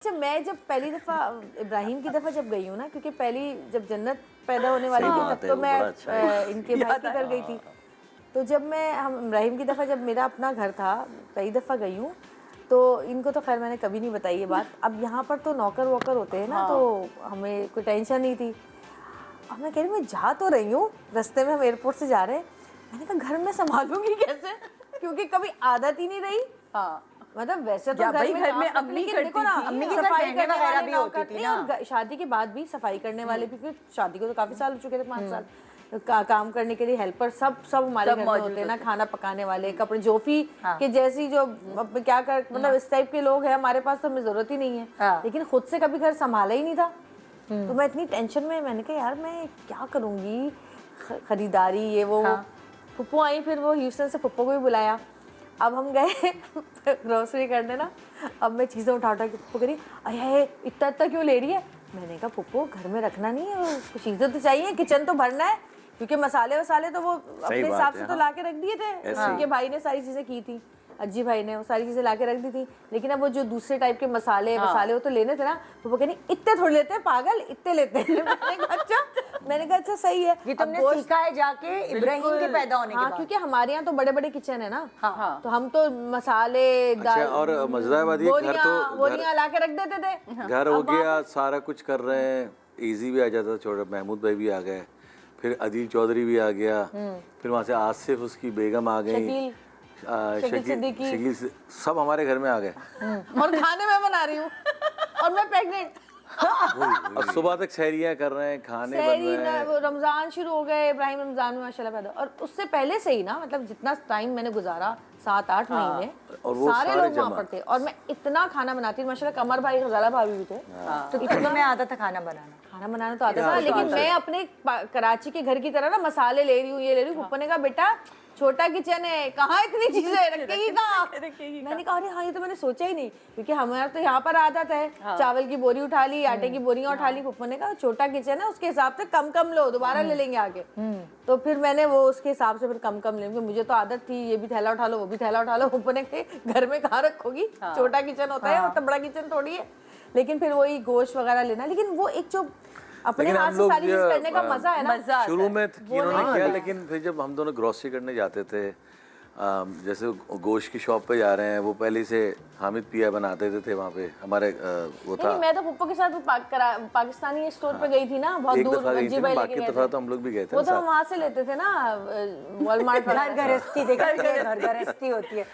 अच्छा, मैं जब पहली दफ़ा इब्राहिम की दफ़ा जब गई हूँ ना, क्योंकि पहली जब जन्नत पैदा होने वाली थी तब तो मैं इनके भाई के घर गई थी। तो जब हम इब्राहिम की दफ़ा जब मेरा अपना घर था, पहली दफ़ा गई हूँ, तो इनको तो खैर मैंने कभी नहीं बताई ये बात। अब यहाँ पर तो नौकर वोकर होते हैं ना, तो हमें कोई टेंशन नहीं थी। अब मैं कह रही मैं जा तो रही हूँ, रास्ते में हम एयरपोर्ट से जा रहे हैं, मैंने कहा घर में संभालूंगी कैसे, क्योंकि कभी आदत ही नहीं रही। मतलब वैसे तो घर में अम्मी करती थी, अम्मी की सफाई करने वाले भी होती थी ना, और शादी के बाद भी सफाई करने वाले भी, क्योंकि शादी को तो काफी साल हो चुके थे, 5 साल। काम करने के लिए हेल्पर सब हमारे घर में होते हैं ना, खाना पकाने वाले, कपड़े जोफी के जैसी जो क्या कर मतलब इस टाइप के लोग हैं हमारे पास, तो हमें जरूरत ही नहीं है। लेकिन खुद से कभी घर संभाला ही नहीं था, तो मैं इतनी टेंशन में, मैंने कहा यार मैं क्या करूँगी, खरीदारी ये वो। पप्पू आई, फिर वो ह्यूस्टन से पप्पू को भी बुलाया। अब हम गए ग्रोसरी करने ना, अब मैं चीज़ें उठा के पप्पू करी, अरे इतना क्यों ले रही है। मैंने कहा पप्पू घर में रखना नहीं है, कुछ चीज़ें तो चाहिए, किचन तो भरना है, क्योंकि मसाले वसाले तो वो अपने हिसाब से तो ला के रख दिए थे, उनके भाई ने सारी चीज़ें की थी, अज्जी भाई ने वो सारी चीज़ें ला के रख दी थी। लेकिन अब वो जो दूसरे टाइप के मसाले वो तो लेने थे ना, तो वो कहनी इतने थोड़ी लेते हैं पागल, इतने लेते हैं। मैंने कहा अच्छा सही है, ये तुमने सीखा है जाके इब्राहिम के पैदा होने के बाद। क्योंकि हमारे यहाँ तो बड़े बड़े किचन है ना, तो हम तो मसाले दाल और मजेदार बात ये बोरियां ला के रख देते थे। घर हो गया, सारा कुछ कर रहे हैं, इजी भी आ जाता, छोटा महमूद भाई भी आ गए, फिर अदील चौधरी भी आ गया, फिर वहाँ से आसिफ उसकी बेगम आ गई, शकील सब हमारे घर में आ गए, और खाने में बना रही हूँ और मैं प्रेग्नेंट। और सुबह तक सहरियाँ कर रहे हैं, खाने बन रहे हैं। रमजान शुरू हो गए, इब्राहिम रमजान में माशाल्लाह पैदा, और उससे पहले से ही ना, मतलब जितना टाइम मैंने गुजारा 7-8 महीने, और वो सारे लोग वहाँ पर थे, और मैं इतना खाना बनाती थी माशाल्लाह। कमर भाई, गजाला भाभी भी थे, तो इतना मैं आता था खाना बनाना तो आता था। लेकिन मैं अपने कराची के घर की तरह ना मसाले ले रही हूँ, ये ले रही हूँ। पप्पा ने कहा बेटा छोटा किचन है, कहाँ इतनी चीजें रखेगी कहाँ। मैंने कहा अरे हाँ, ये तो मैंने सोचा ही नहीं, क्योंकि हमारा तो यहाँ पर आदत है, चावल की बोरी उठा ली, आटे की बोरियां उठा ली। पप्पा ने कहा छोटा किचन है, उसके हिसाब से कम लो, दोबारा ले लेंगे आगे। तो फिर मैंने वो उसके हिसाब से फिर कम लेंगे, मुझे तो आदत थी ये भी थैला उठा लो, वो भी थैला उठा लो। पप्पा ने कहा घर में कहाँ रखोगी, छोटा किचन होता है, तो बड़ा किचन थोड़ी है। लेकिन फिर वही गोश्त वगैरह लेना, लेकिन वो एक जो अपने हाथ से सारी चीज करने का मजा है ना, शुरू में इन्होंने किया, लेकिन फिर जब हम दोनों ग्रोसरी करने जाते थे, जैसे गोश्त की शॉप पे जा रहे हैं, वो पहले से हामिद पिया बनाते थे वहाँ पे हमारे वो था। मैं तो पप्पा के साथ पाकिस्तानी स्टोर पे गई थी ना, बहुत दूर, बाकी दफा तो हम लोग भी गए थे, वो तो हम वहाँ से लेते थे ना, वॉलमार्ट। घर गृहस्थी होती है।